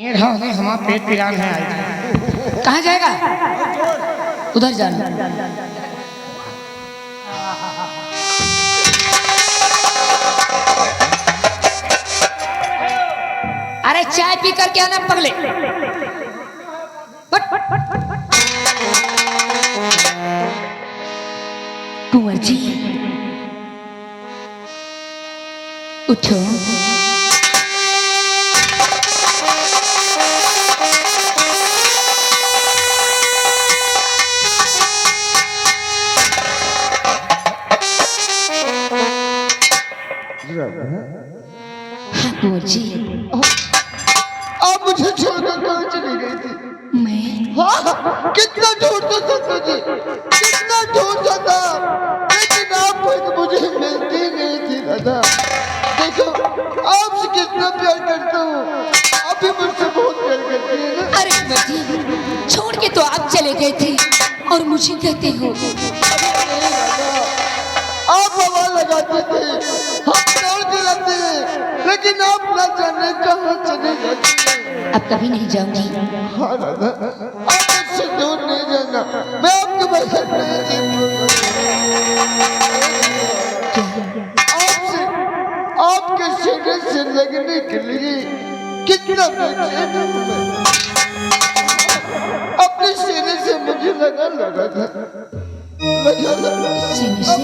हमारा पेट पिरान है आई। कहाँ जाएगा? उधर जाना। अरे चाय पी करके आना पगले। कुंवर जी उठो। हाँ कुंवर जी। आप मुझे छोड़कर कहाँ चली गई थी? मैं हाँ, कितना ढूंढता था तुझे, कितना ढूंढता था, लेकिन आप मुझे मिलती नहीं थी राधा। देखो, आपसे कितना प्यार करता हूँ, आप भी मुझसे बहुत प्यार करती है ना। अरे कुंवर जी छोड़ के तो आप चले गए थे और मुझे कहते हो। नहीं राधा, आप हवा लगाते थे, हम दौड़ के लाते हैं, लेकिन आप ना जाने कहाँ चले जाते हैं। अब कभी नहीं जाऊंगी। हाँ राधा, आप मुझसे दूर नहीं जाना, मैं आपके बगैर नहीं जी आपसे, आपके सीने से लगने के लिए कितना बेचैन हूँ मैं। अपने सीने से मुझे लगा था, लगा सीने से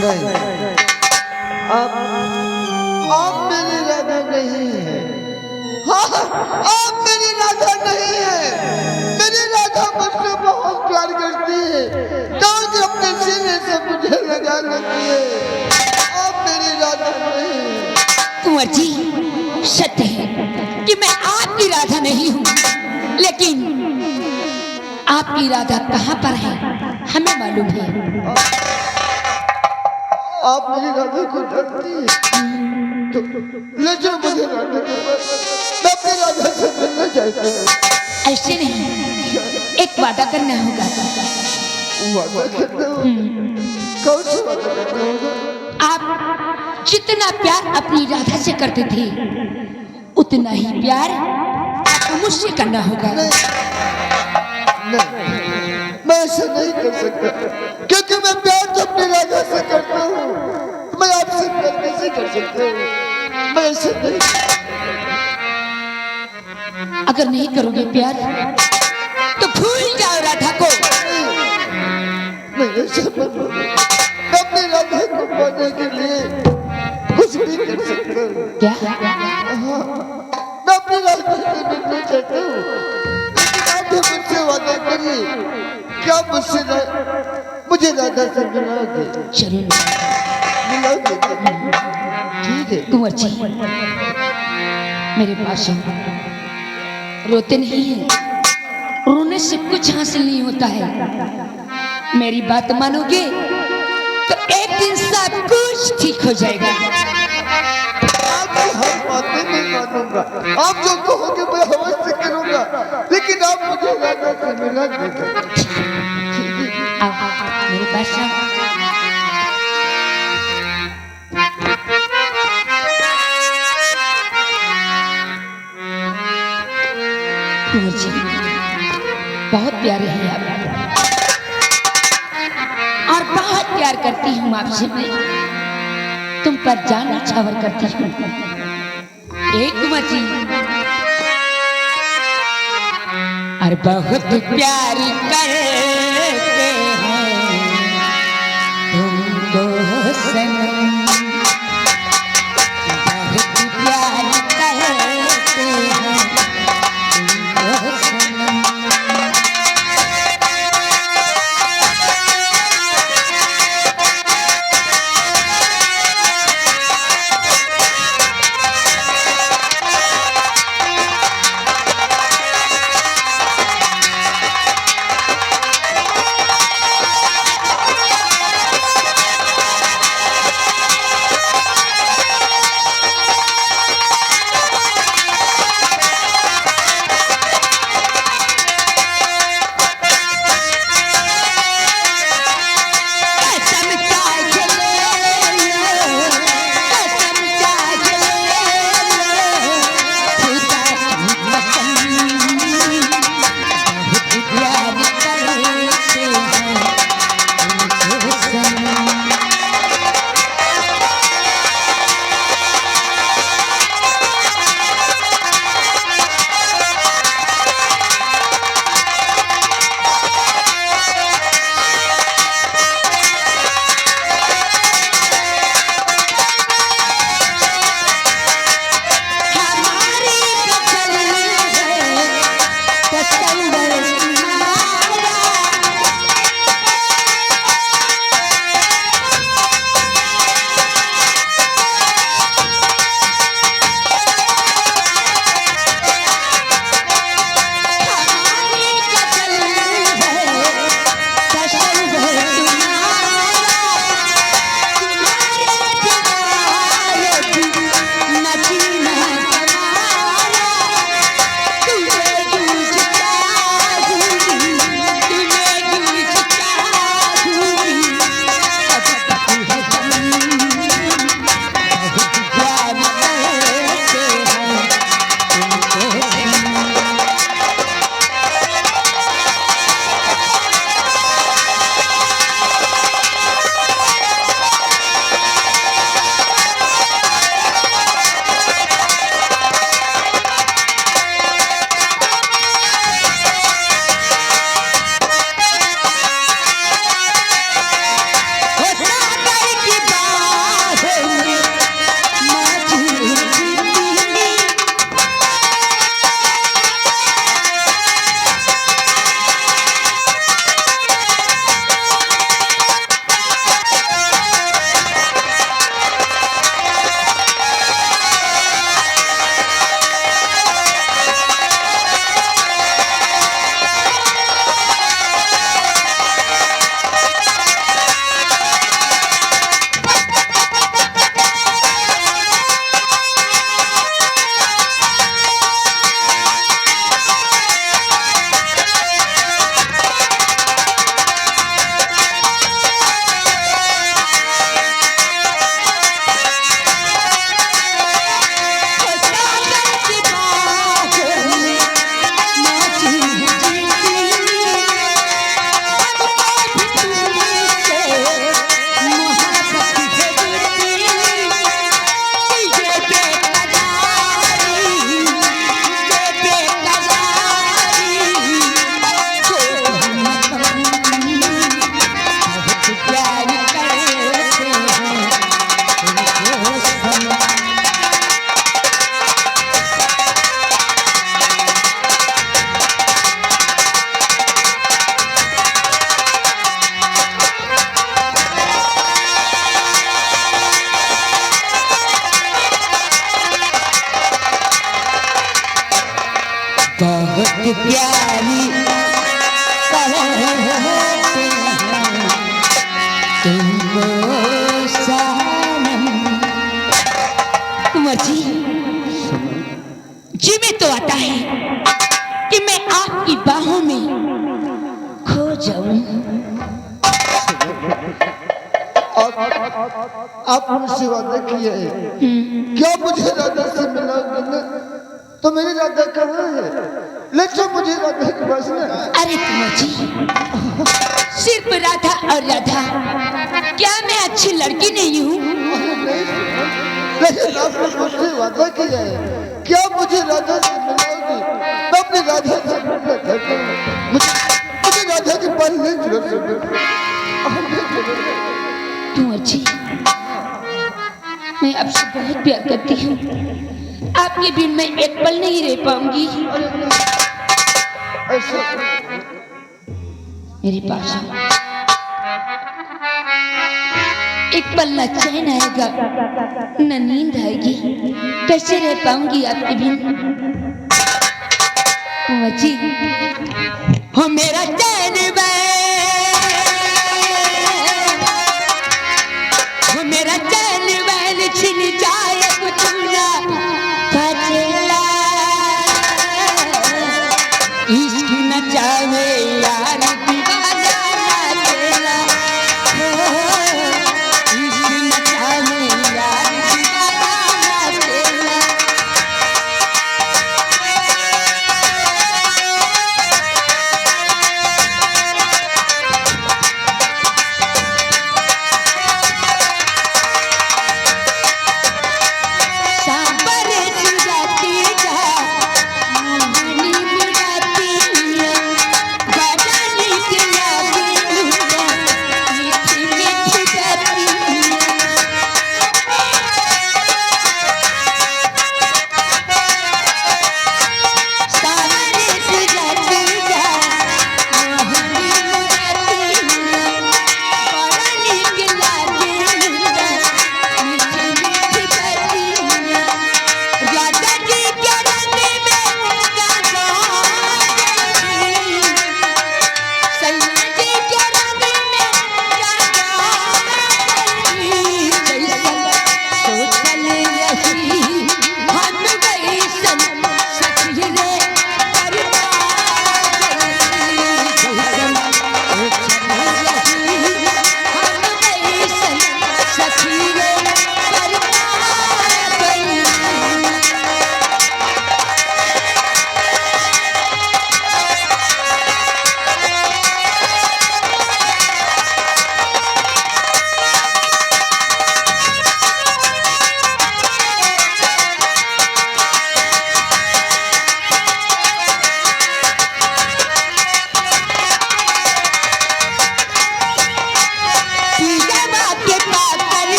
नहीं, आप मेरी राधा नहीं है। हाँ, आप मेरी राधा नहीं है। मेरी राधा मुझसे बहुत प्यार करती है, दौड़ के अपने सीने से मुझे लगा लेती है। आप मेरी राधा नहीं है। कुंवर जी सत्य है कि मैं आपकी राधा नहीं हूँ, लेकिन आपकी राधा कहाँ पर है हमें मालूम है। आप मेरी राधा को डरती है तो ले जाओ मुझे राधा के पास, मैं अपनी राधा से मिलना चाहता हूँ। ऐसे नहीं, एक वादा करना होगा। वादा करना होगा? कौन सा वादा करना होगा? आप जितना प्यार अपनी राधा से करते थे उतना ही प्यार आपको मुझसे करना होगा। नहीं, मैं ऐसा नहीं कर सकता, क्योंकि मैं प्यार तो अपनी राधा से करता हूँ। मैं आपसे प्यार कैसे कर सकता हूँ? मैं ऐसा नहीं। अगर नहीं करोगे प्यार तो भूल जाओ राधा को। मैं ऐसा मत बोलो। मैं अपनी राधा को पाने के लिए कुछ भी कर सकता हूँ। क्या? हाँ, मैं अपनी राधा से मिलना चाहता हूँ, लेकिन आप भी मुझसे वादा करिए कि आप मुझे राधा से मिलाओगे। जरूर मिलाओगे? ठीक है। कुंवर जी मेरे पास आओ। रोते नहीं है, रोने से कुछ हासिल नहीं होता है। मेरी बात मानोगे तो एक दिन सब कुछ ठीक हो जाएगा। आपकी हर बातें नहीं मानूंगा, आप जो कहोगे मैं हवस से करूंगा, लेकिन आप मुझे राधा से मिला देगा। आओ मेरे पास आओ। कुंवर जी बहुत प्यारे हैं आप और बहुत प्यार करती हूँ आपसे मैं। तुम पर जान न्यौछावर करती हूँ। एक कुंवर जी और बहुत प्यार करते हैं तुमको सनम। बहुत प्यार करते हैं तुमको सनम। प्यारी करते हैं तुमको सनम। कुंवर जी में तो आता है कि मैं आपकी बाहों में खो जाऊं। आप मुझसे वादा किए क्या मुझे राधा से मिलाओगे ना? तो मेरी राधा कहाँ है? ले चलो मुझे राधा के पास में। अरे कुंवर जी, सिर्फ राधा और राधा, क्या मैं अच्छी लड़की नहीं हूँ? लेकिन आपने मुझसे वादा किया है क्या मुझे राधा से मिलाओगी? मैं अपनी राधा से मिलना चाहता हूँ। मुझे राधा के पास नहीं छोड़ सकते। कुंवर जी, मैं आपसे बहुत प्यार करती हूँ। आपके बिन मैं एक पल नहीं रह पाऊंगी। मेरे पास आओ। एक पल न चैन आएगा न नींद आएगी, कैसे रह पाऊंगी आपके बिन? कुंवर जी, हो मेरा चैन वो मेरा चैन वैन छिन जाए कुछ ना बचेला, इश्क न जावे यार दीवाना नाचेला, इश्क न जावे यार दीवाना नाचेला।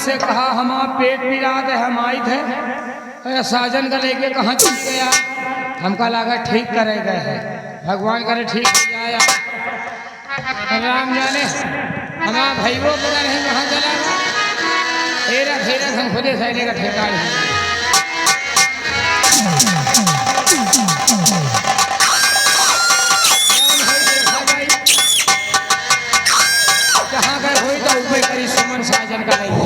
से कहा हमारा पेट पीड़ा है, हम आई थे साजन का लेके कहाँ चल गया। हमका लगा ठीक करे गए है, भगवान करे ठीक हो जाए। राम जाने हमारा भाइयों पता नहीं कहाँ चला गया। तेरा फेरा हम खुदे सहने का ठेका है। कहाँ गए हुई तो ऊपर करी सुमन साजन का नहीं